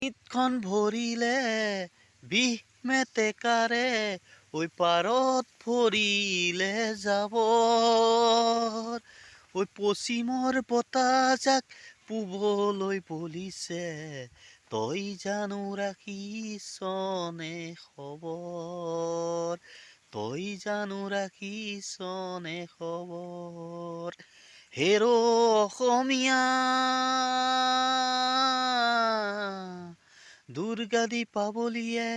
ইটখন ভৰিলে বিহ মেটেকাৰে ঐ পাৰত ভৰিলে জাবৰ ঐ পশ্চিমৰ বতাহজাক পূবলৈ বলিছে তই জানো ৰাখিছনে খবৰ তই জানো ৰাখিছনে খবৰ হেৰ' অসমীয়া দুৰ্গা দীপাৱলীয়ে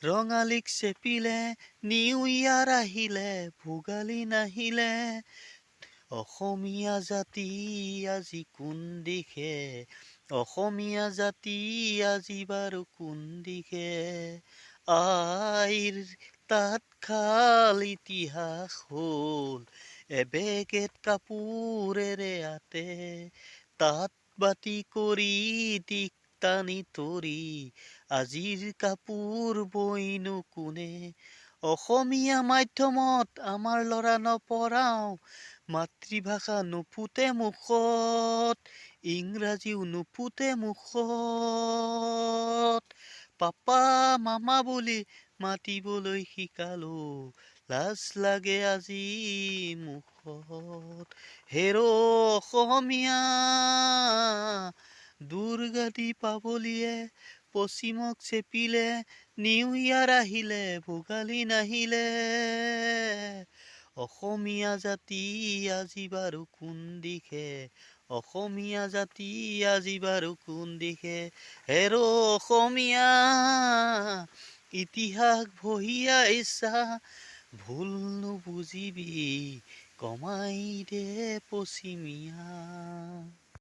ৰঙালীক চেপিলে নিউ ইয়াৰ আহিলে ভোগালী নাহিলে অসমীয়া জাতি আজি কোন দিশে অসমীয়া জাতি আজি বাৰু কোন দিশে আইৰ তাঁতশাল ইতিহাস হ'ল এবেগেত কাপোৰেৰে আতে তাঁত বাতি কৰি দিক টানি তৰি আজিৰ কাপোৰ বৈনো কোনে অসমীয়া মাধ্যমত আমাৰ ল'ৰা নপঢ়াও মাতৃভাষা নুফুটে মুখত ইংৰাজীও নুফুটে মুখত পাপা মামা বুলি মাতিবলৈ শিকালো লাজ লাগে আজি মুখত হেৰ' অসমীয়া দুৰ্গা দীপাৱলীয়ে পশ্চিমক চেপিলে নিউ ইয়াৰ আহিলে ভোগালী নাহিলে অসমীয়া জাতি আজি বাৰু কোন দিশে অসমীয়া জাতি আজি বাৰু কোন দিশে হেৰ' অসমীয়া ইতিহাস ভহিয়াই চা ভুল নুবুজিবি কমাই দে পশ্চিমীয়া